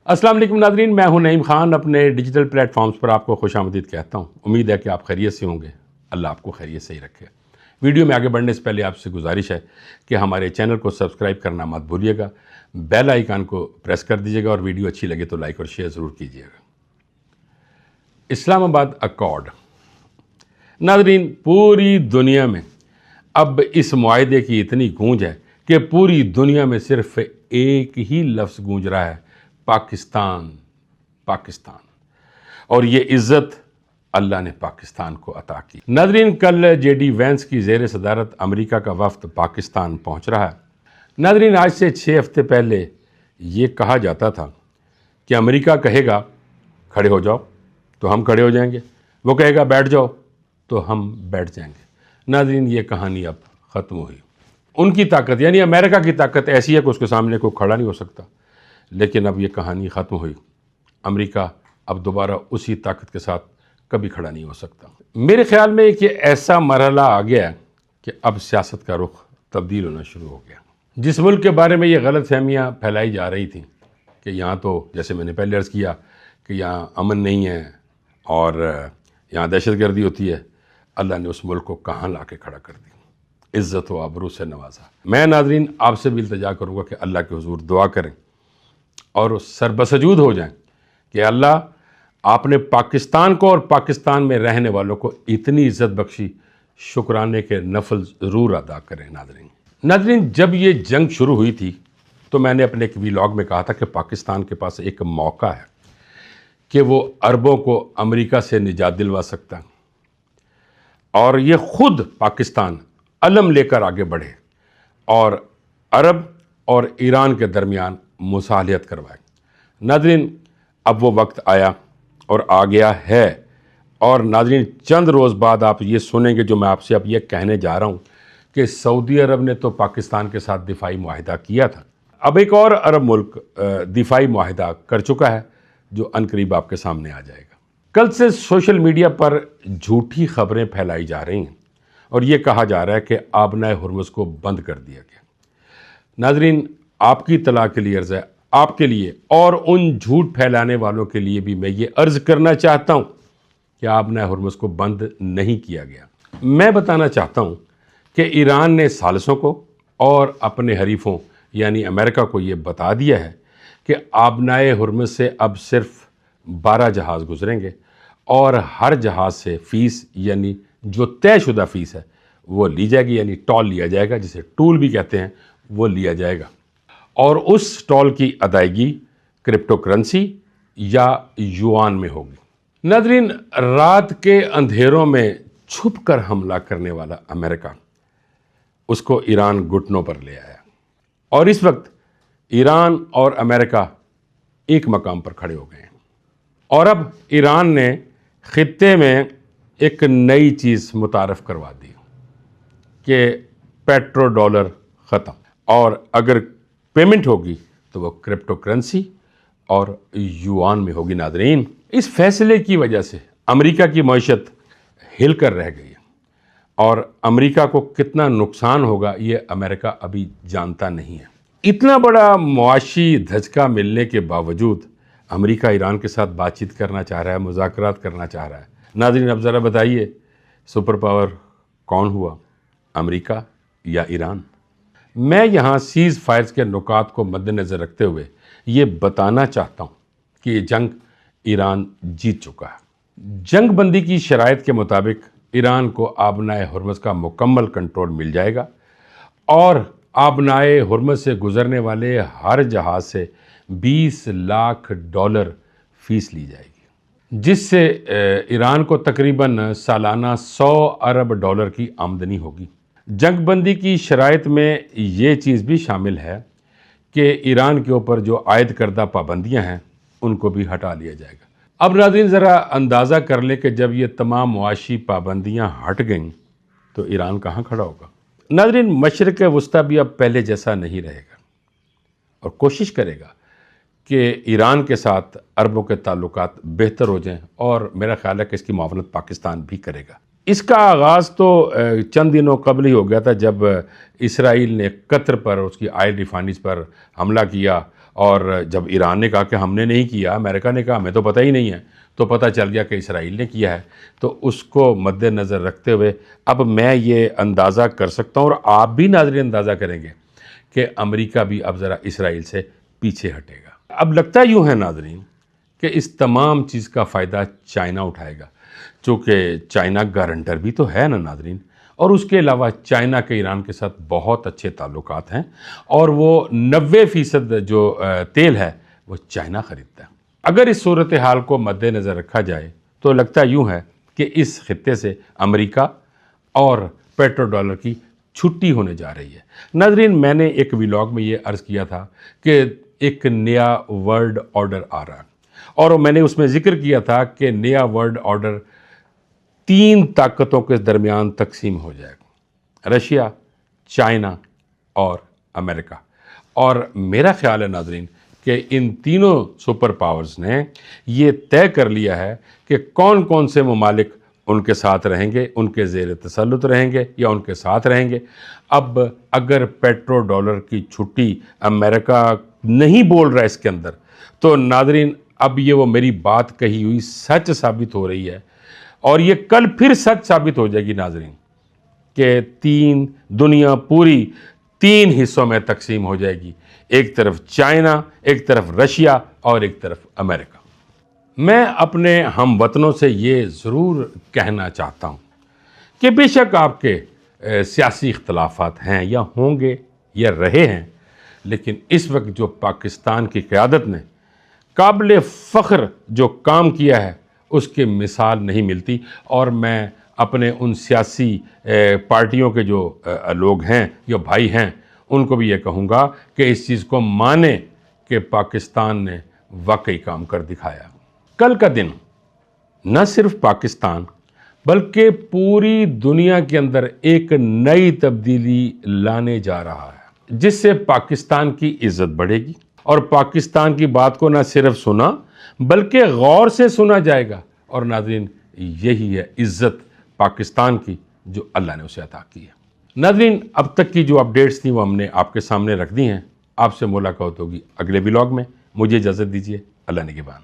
अस्सलाम वालेकुम नाज़रीन, मैं हूं नईम खान। अपने डिजिटल प्लेटफॉर्म्स पर आपको खुश आमदीद कहता हूं। उम्मीद है कि आप खैरियत से होंगे। अल्लाह आपको खैरियत से ही रखे। वीडियो में आगे बढ़ने से पहले आपसे गुजारिश है कि हमारे चैनल को सब्सक्राइब करना मत भूलिएगा, बेल आइकन को प्रेस कर दीजिएगा और वीडियो अच्छी लगे तो लाइक और शेयर ज़रूर कीजिएगा। इस्लामाबाद अकॉर्ड। नाज़रीन, पूरी दुनिया में अब इस मुआहदे की इतनी गूंज है कि पूरी दुनिया में सिर्फ एक ही लफ्ज़ गूंज रहा है, पाकिस्तान, पाकिस्तान। और ये इज़्ज़त अल्लाह ने पाकिस्तान को अता की। नाज़रीन, कल जेडी वैंस की ज़ेर सदारत अमेरिका का वफ़द पाकिस्तान पहुंच रहा है। नाज़रीन, आज से 6 हफ्ते पहले ये कहा जाता था कि अमेरिका कहेगा खड़े हो जाओ तो हम खड़े हो जाएंगे, वो कहेगा बैठ जाओ तो हम बैठ जाएंगे। नाज़रीन, ये कहानी अब ख़त्म हुई। उनकी ताकत यानी अमेरिका की ताकत ऐसी है कि उसके सामने कोई खड़ा नहीं हो सकता। लेकिन अब ये कहानी ख़त्म हुई। अमेरिका अब दोबारा उसी ताकत के साथ कभी खड़ा नहीं हो सकता। मेरे ख्याल में एक ये ऐसा मरहला आ गया कि अब सियासत का रुख तब्दील होना शुरू हो गया। जिस मुल्क के बारे में ये गलत फहमियाँ फैलाई जा रही थी कि यहाँ तो, जैसे मैंने पहले अर्ज़ किया, कि यहाँ अमन नहीं है और यहाँ दहशतगर्दी होती है, अल्लाह ने उस मुल्क को कहाँ ला के खड़ा कर दी, इज़्ज़त व आबरू से नवाजा। मैं नाज़रीन आपसे भी इल्तिजा करूँगा कि अल्लाह के हुज़ूर दुआ करें और सरबसजूद हो जाएं कि अल्लाह आपने पाकिस्तान को और पाकिस्तान में रहने वालों को इतनी इज़्ज़त बख्शी, शुक्राने के नफल ज़रूर अदा करें। नाज़रीन, जब ये जंग शुरू हुई थी तो मैंने अपने एक व्लॉग में कहा था कि पाकिस्तान के पास एक मौका है कि वो अरबों को अमेरिका से निजात दिलवा सकता है और ये खुद पाकिस्तान अलम लेकर आगे बढ़े और अरब और ईरान के दरमियान मुसालिहत करवाए। नाज़रीन, अब वो वक्त आया और आ गया है और नाज़रीन चंद रोज़ बाद आप ये सुनेंगे जो मैं आपसे अब ये कहने जा रहा हूँ कि सऊदी अरब ने तो पाकिस्तान के साथ दिफाई मुआहिदा किया था, अब एक और अरब मुल्क दिफाई मुआहिदा कर चुका है जो अनकरीब आपके सामने आ जाएगा। कल से सोशल मीडिया पर झूठी खबरें फैलाई जा रही हैं और ये कहा जा रहा है कि आबनाए हुर्मुज़ को बंद कर दिया गया। नाज़रीन, आपकी इत्तला के लिए अर्ज़ है, आपके लिए और उन झूठ फैलाने वालों के लिए भी मैं ये अर्ज़ करना चाहता हूँ कि आबनाए हुर्मुज़ को बंद नहीं किया गया। मैं बताना चाहता हूँ कि ईरान ने सालिसों को और अपने हरीफों यानी अमेरिका को ये बता दिया है कि आबनाए हुर्मुज़ से अब सिर्फ 12 जहाज़ गुजरेंगे और हर जहाज़ से फ़ीस यानी जो तयशुदा फ़ीस है वो ली जाएगी, यानी टॉल लिया जाएगा, जिसे टूल भी कहते हैं, वो लिया जाएगा और उस टॉल की अदायगी क्रिप्टो करेंसी या युआन में होगी। नाज़रीन, रात के अंधेरों में छुप कर हमला करने वाला अमेरिका, उसको ईरान घुटनों पर ले आया और इस वक्त ईरान और अमेरिका एक मकाम पर खड़े हो गए हैं और अब ईरान ने खित्ते में एक नई चीज़ मुतारफ़ करवा दी कि पेट्रो डॉलर ख़त्म और अगर पेमेंट होगी तो वो क्रिप्टो करेंसी और युआन में होगी। नाज़रीन, इस फैसले की वजह से अमेरिका की मईशत हिल कर रह गई है और अमेरिका को कितना नुकसान होगा ये अमेरिका अभी जानता नहीं है। इतना बड़ा मुआशी धचका मिलने के बावजूद अमेरिका ईरान के साथ बातचीत करना चाह रहा है, मुज़ाकरात करना चाह रहा है। नाज़रीन, अब ज़रा बताइए सुपर पावर कौन हुआ, अमेरिका या ईरान? मैं यहाँ सीज़ फायर्स के नुकात को मद्देनज़र रखते हुए ये बताना चाहता हूँ कि ये जंग ईरान जीत चुका है। जंग बंदी की शराइत के मुताबिक ईरान को आबनाए हुर्मुज़ का मुकम्मल कंट्रोल मिल जाएगा और आबनाए हुर्मुज़ से गुज़रने वाले हर जहाज़ से 20 लाख डॉलर फ़ीस ली जाएगी, जिससे ईरान को तकरीबन सालाना 100 अरब डॉलर की आमदनी होगी। जंग बंदी की शराइत में ये चीज़ भी शामिल है कि ईरान के ऊपर जो आयद करदा पाबंदियाँ हैं उनको भी हटा लिया जाएगा। अब नाज़रीन ज़रा अंदाज़ा कर ले कि जब ये तमाम मुआशी पाबंदियाँ हट गईं तो ईरान कहाँ खड़ा होगा। नाज़रीन, मशरिक़ वस्ता भी अब पहले जैसा नहीं रहेगा और कोशिश करेगा कि ईरान के साथ अरबों के ताल्लुकात बेहतर हो जाएं और मेरा ख्याल है कि इसकी मुआवनत पाकिस्तान भी करेगा। इसका आगाज़ तो चंद दिनों कबल ही हो गया था जब इसराइल ने कतर पर उसकी ऑयल रिफाइनरीज़ पर हमला किया اور جب ایران نے کہا کہ ہم نے نہیں کیا، امریکہ نے کہا ہمیں تو پتہ ہی نہیں ہے، تو پتہ چل گیا کہ اسرائیل نے کیا ہے۔ تو اس کو مد نظر رکھتے ہوئے اب میں یہ اندازہ کر سکتا ہوں، اور آپ بھی ناظرین اندازہ کریں گے کہ امریکہ بھی اب ذرا اسرائیل سے پیچھے ہٹے گا۔ اب لگتا یوں ہے ناظرین کہ اس تمام چیز کا فائدہ چائنا اٹھائے گا، چونکہ چائنا گارنٹر بھی تو ہے نا ناظرین، اور اس کے علاوہ چائنا کے ایران کے ساتھ بہت اچھے تعلقات ہیں، اور وہ 90% جو تیل ہے وہ چائنا خریدتا ہے۔ اگر اس صورتحال کو مد نظر رکھا جائے تو لگتا یوں ہے کہ اس خطے سے امریکہ اور پیٹرو ڈالر کی چھٹی ہونے جا رہی ہے۔ ناظرین، میں نے ایک ولاگ میں یہ عرض کیا تھا کہ ایک نیا ورلڈ آرڈر آ رہا ہے، اور میں نے اس میں ذکر کیا تھا کہ نیا ورلڈ آرڈر 3 طاقتوں کے درمیان تقسیم ہو جائے گا، رشیا، چائنا اور امریکہ۔ اور میرا خیال ہے ناظرین کہ ان تینوں سپر پاورز نے یہ طے کر لیا ہے کہ کون کون سے ممالک ان کے ساتھ رہیں گے، ان کے زیر تسلط رہیں گے یا ان کے ساتھ رہیں گے۔ اب اگر پیٹرو ڈالر کی چھٹی امریکہ نہیں بول رہا اس کے اندر، تو ناظرین اب یہ وہ میری بات کہی ہوئی سچ ثابت ہو رہی ہے، اور یہ کل پھر سچ ثابت ہو جائے گی ناظرین کہ دنیا پوری 3 حصوں میں تقسیم ہو جائے گی، ایک طرف چائنا، ایک طرف رشیا اور ایک طرف امریکہ۔ میں اپنے ہم وطنوں سے یہ ضرور کہنا چاہتا ہوں کہ بے شک آپ کے سیاسی اختلافات ہیں یا ہوں گے یا رہے ہیں، لیکن اس وقت جو پاکستان کی قیادت نے قابل فخر جو کام کیا ہے اس کی مثال نہیں ملتی، اور میں اپنے ان سیاسی پارٹیوں کے جو لوگ ہیں یا بھائی ہیں ان کو بھی یہ کہوں گا کہ اس چیز کو مانیں کہ پاکستان نے واقعی کام کر دکھایا۔ کل کا دن نہ صرف پاکستان بلکہ پوری دنیا کے اندر ایک نئی تبدیلی لانے جا رہا ہے، جس سے پاکستان کی عزت بڑھے گی، اور پاکستان کی بات کو نہ صرف سنا بلکہ غور سے سنا جائے گا، اور ناظرین یہی ہے عزت پاکستان کی جو اللہ نے اسے عطا کی ہے۔ ناظرین، اب تک کی جو اپڈیٹس تھیں وہ ہم نے آپ کے سامنے رکھ دی ہیں۔ آپ سے ملاقات ہوگی اگلے ولاگ میں۔ مجھے اجازت دیجیے، اللہ نگہبان۔